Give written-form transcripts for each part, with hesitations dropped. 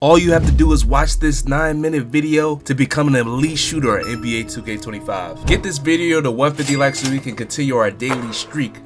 All you have to do is watch this 9-minute video to become an elite shooter at NBA 2K25. Get this video to 150 likes so we can continue our daily streak.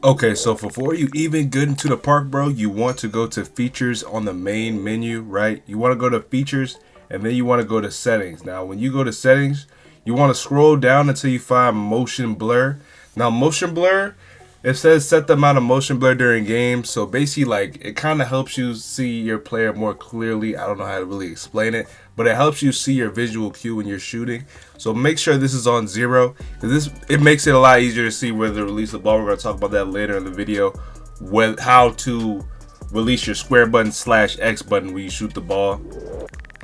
Okay, so before you even get into the park, bro, you want to go to features on the main menu, right? You want to go to features and then you want to go to settings. Now, when you go to settings, you want to scroll down until you find motion blur. Now, motion blur, it says set the amount of motion blur during games. So basically, like, it kind of helps you see your player more clearly. I don't know how to really explain it, but it helps you see your visual cue when you're shooting. So make sure this is on 0. It makes it a lot easier to see where to release the ball. We're going to talk about that later in the video, how to release your square button / X button when you shoot the ball.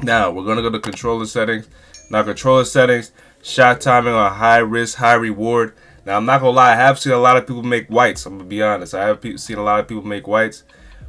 Now, we're going to go to controller settings. Now, controller settings, shot timing on high risk, high reward. Now, I'm not going to lie, I have seen a lot of people make whites. I'm going to be honest. I have seen a lot of people make whites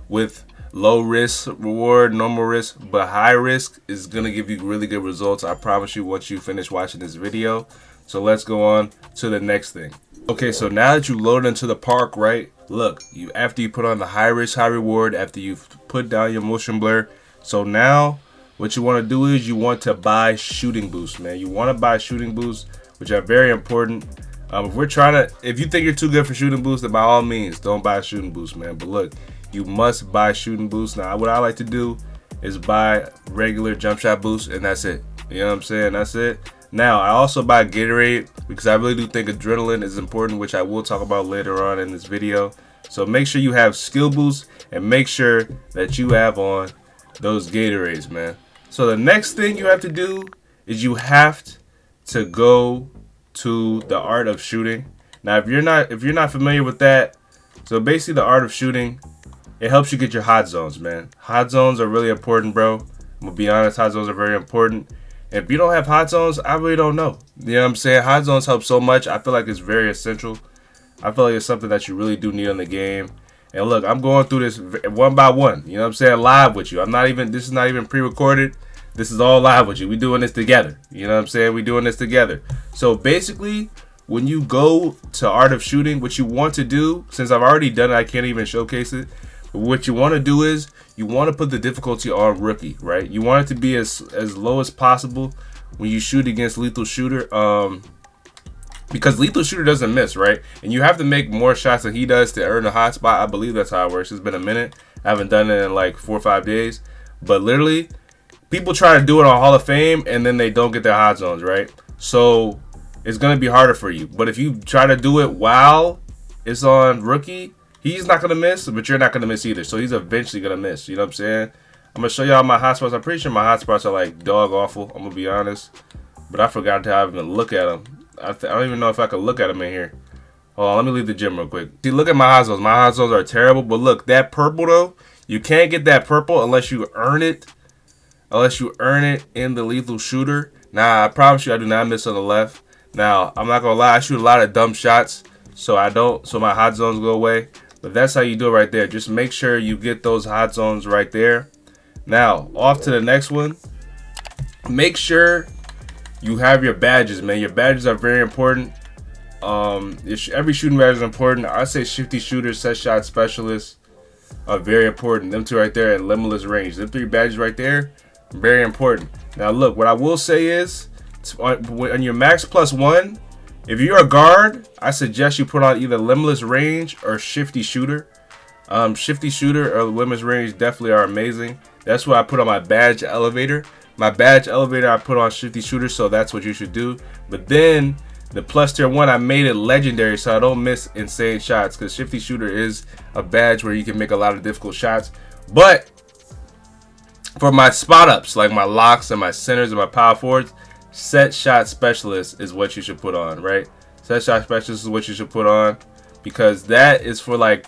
with low risk reward, normal risk, but high risk is going to give you really good results. I promise you once you finish watching this video. So let's go on to the next thing. Okay, so now that you load into the park, right? Look, after you put on the high risk, high reward, after you've put down your motion blur. So now what you want to do is you want to buy shooting boosts, man. You want to buy shooting boosts, which are very important. If you think you're too good for shooting boosts, then by all means, don't buy shooting boosts, man. But look, you must buy shooting boosts. Now, what I like to do is buy regular jump shot boosts, and that's it. You know what I'm saying? That's it. Now, I also buy Gatorade because I really do think adrenaline is important, which I will talk about later on in this video. So make sure you have skill boosts and make sure that you have on those Gatorades, man. So the next thing you have to do is you have to go to the art of shooting. Now, if you're not familiar with that, so basically the art of shooting, it helps you get your hot zones, man. Hot zones are really important, bro. I'm gonna be honest, hot zones are very important. And if you don't have hot zones, I really don't know. You know what I'm saying? Hot zones help so much. I feel like it's very essential. I feel like it's something that you really do need in the game. And look, I'm going through this one by one. You know what I'm saying? Live with you. This is not even pre-recorded. This is all live with you. We doing this together. You know what I'm saying? We doing this together. So basically, when you go to Art of Shooting, what you want to do, since I've already done it, I can't even showcase it. But what you want to do is you want to put the difficulty on rookie, right? You want it to be as low as possible when you shoot against lethal shooter. Because lethal shooter doesn't miss, right? And you have to make more shots than he does to earn a hot spot. I believe that's how it works. It's been a minute. I haven't done it in like 4 or 5 days. But literally, people try to do it on Hall of Fame and then they don't get their hot zones, right? So it's going to be harder for you. But if you try to do it while it's on rookie, he's not going to miss, but you're not going to miss either. So he's eventually going to miss. You know what I'm saying? I'm going to show y'all my hot spots. I'm pretty sure my hot spots are like dog awful. I'm going to be honest. But I forgot to even look at them. I don't even know if I can look at them in here. Hold on, let me leave the gym real quick. See, look at my hot zones. My hot zones are terrible. But look, that purple though, you can't get that purple unless you earn it. Unless you earn it in the lethal shooter. Now, I promise you I do not miss on the left. Now, I'm not going to lie. I shoot a lot of dumb shots. So my hot zones go away. But that's how you do it right there. Just make sure you get those hot zones right there. Now, off to the next one. Make sure you have your badges, man. Your badges are very important. Every shooting badge is important. I say shifty shooter, set shot specialist are very important. Them two right there at limitless range. Them 3 badges right there, very important. Now, look, what I will say is, on your max +1, if you're a guard, I suggest you put on either limitless range or shifty shooter. Shifty shooter or limitless range definitely are amazing. That's what I put on my badge elevator. My badge elevator, I put on shifty shooter, so that's what you should do. But then the plus tier 1, I made it legendary so I don't miss insane shots, because shifty shooter is a badge where you can make a lot of difficult shots. But for my spot ups, like my locks and my centers and my power forwards, set shot specialist is what you should put on, right? Set shot specialist is what you should put on, because that is for like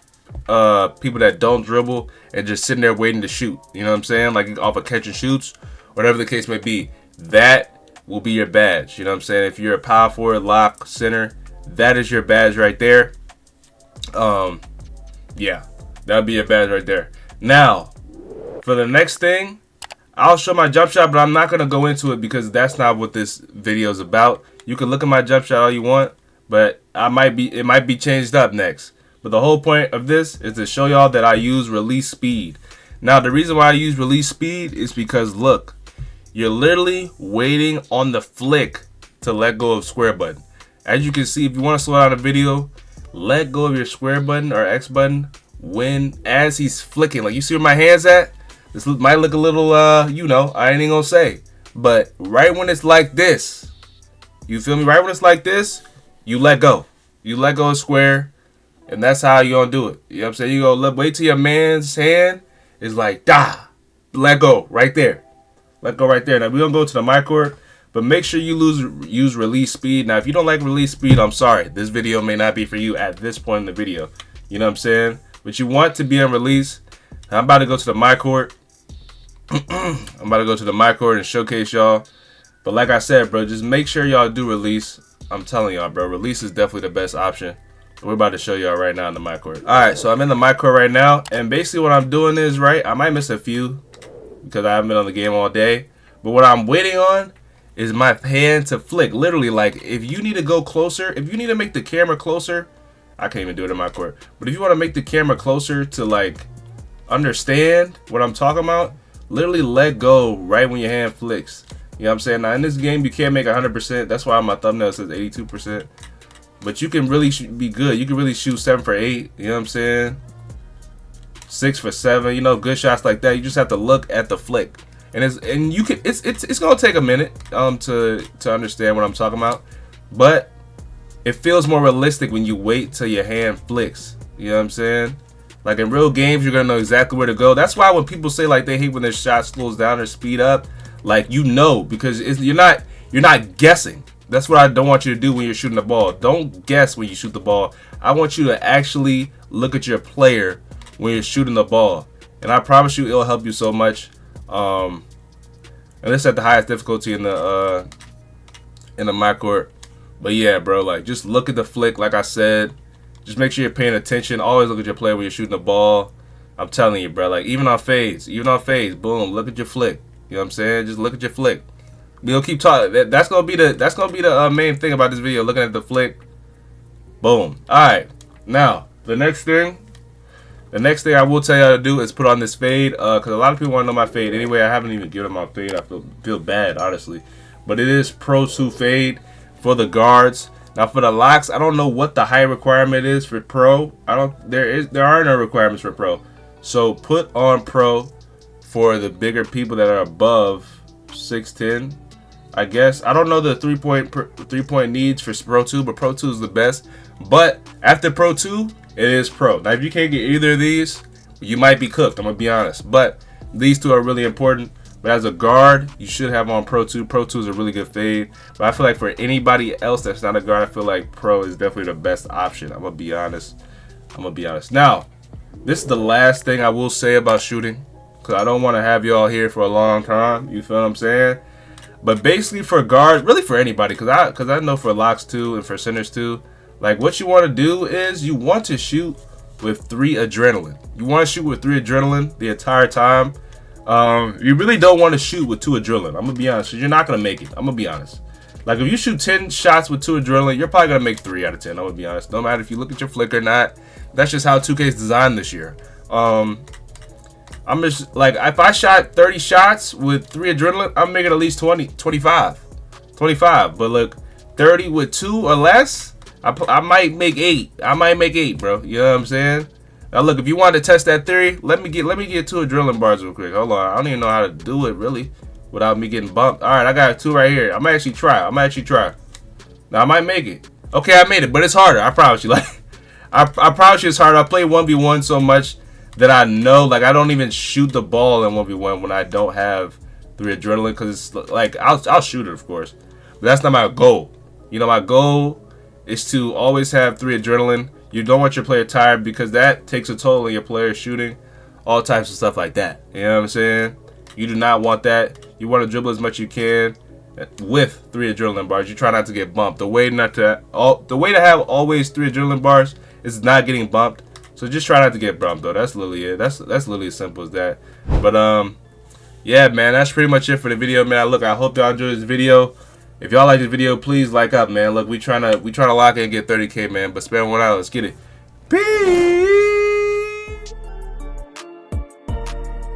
people that don't dribble and just sitting there waiting to shoot. You know what I'm saying? Like off of catch and shoots, whatever the case may be. That will be your badge. You know what I'm saying? If you're a power forward, lock, center, that is your badge right there. Yeah, that'll be your badge right there. Now, for the next thing, I'll show my jump shot, but I'm not going to go into it because that's not what this video is about. You can look at my jump shot all you want, but it might be changed up next. But the whole point of this is to show y'all that I use release speed. Now, the reason why I use release speed is because, look, you're literally waiting on the flick to let go of square button. As you can see, if you want to slow down the video, let go of your square button or X button as he's flicking. Like, you see where my hand's at? This might look a little, you know, I ain't even gonna say. But right when it's like this, you feel me? Right when it's like this, you let go. You let go of square, and that's how you gonna do it. You know what I'm saying? You go wait till your man's hand is like, let go right there. Let go right there. Now, we're gonna go to the mic court, but make sure you use release speed. Now, if you don't like release speed, I'm sorry. This video may not be for you at this point in the video. You know what I'm saying? But you want to be on release. I'm about to go to the mic court. I'm about to go to the mic court and showcase y'all. But like I said, bro, just make sure y'all do release. I'm telling y'all, bro, release is definitely the best option. We're about to show y'all right now in the mic court. All right, so I'm in the mic court right now, and basically what I'm doing is, right, I might miss a few because I haven't been on the game all day. But what I'm waiting on is my hand to flick. Literally, like, if you need to go closer, if you need to make the camera closer, I can't even do it in my court. But if you want to make the camera closer to, like, understand what I'm talking about, literally let go right when your hand flicks. You know what I'm saying? Now, in this game, you can't make 100%. That's why my thumbnail says 82%. But you can really be good. You can really shoot 7 for 8. You know what I'm saying? 6 for 7. You know, good shots like that. You just have to look at the flick. And it's gonna take a minute to understand what I'm talking about. But it feels more realistic when you wait till your hand flicks. You know what I'm saying? Like, in real games, you're gonna know exactly where to go. That's why when people say, like, they hate when their shot slows down or speed up, like, you know, because you're not guessing. That's what I don't want you to do when you're shooting the ball. Don't guess when you shoot the ball. I want you to actually look at your player when you're shooting the ball. And I promise you, it'll help you so much. And this at the highest difficulty in the mic court. But yeah, bro, like, just look at the flick. Like I said, just make sure you're paying attention. Always look at your player when you're shooting the ball. I'm telling you, bro. Like, even on fades, boom, look at your flick. You know what I'm saying? Just look at your flick. We'll keep talking. That's gonna be the main thing about this video. Looking at the flick. Boom. All right. Now the next thing I will tell y'all to do is put on this fade. Cause a lot of people want to know my fade. Anyway, I haven't even given my fade. I feel bad, honestly. But it is Pro 2 fade for the guards. Now for the locks, I don't know what the height requirement is for Pro. There are no requirements for Pro. So put on Pro for the bigger people that are above 6'10", I guess. I don't know the three-point needs for Pro 2, but Pro 2 is the best. But after Pro 2, it is Pro. Now, if you can't get either of these, you might be cooked. I'm gonna be honest. But these two are really important. But as a guard, you should have on Pro 2. Pro 2 is a really good fade. But I feel like for anybody else that's not a guard, I feel like Pro is definitely the best option. I'm gonna be honest. Now, this is the last thing I will say about shooting, because I don't want to have y'all here for a long time. You feel what I'm saying? But basically for guards, really for anybody, because I know for locks too and for centers too, like, what you want to do is you want to shoot with 3 adrenaline. You want to shoot with 3 adrenaline the entire time. You really don't want to shoot with 2 adrenaline. I'm gonna be honest, because you're not gonna make it. I'm gonna be honest. Like, if you shoot 10 shots with 2 adrenaline, you're probably gonna make 3 out of 10. I'm gonna be honest. No matter if you look at your flick or not. That's just how 2K is designed this year. I'm just like, if I shot 30 shots with 3 adrenaline, I'm making at least 25. But look, 30 with 2 or less, I might make 8. I might make 8, bro. You know what I'm saying? Now look, if you want to test that theory, let me get 2 adrenaline bars real quick. Hold on, I don't even know how to do it really without me getting bumped. All right, I got 2 right here. I might actually try. Now I might make it. Okay, I made it, but it's harder. I promise you. Like, I promise you, it's harder. I play 1v1 so much that I know, like, I don't even shoot the ball in 1v1 when I don't have 3 adrenaline, because it's like, I'll shoot it, of course, but that's not my goal. You know, my goal is to always have 3 adrenaline. You don't want your player tired, because that takes a toll on your player shooting, all types of stuff like that. You know what I'm saying? You do not want that. You want to dribble as much as you can with 3 adrenaline bars. You try not to get bumped. The way to have always 3 adrenaline bars is not getting bumped. So just try not to get bumped, though. That's literally it. That's literally as simple as that. But yeah, man, that's pretty much it for the video, man. Look, I hope y'all enjoyed this video. If y'all like this video, please like up, man. Look, we trying to lock in and get 30K, man. But spend 1 hour. Let's get it. Peace.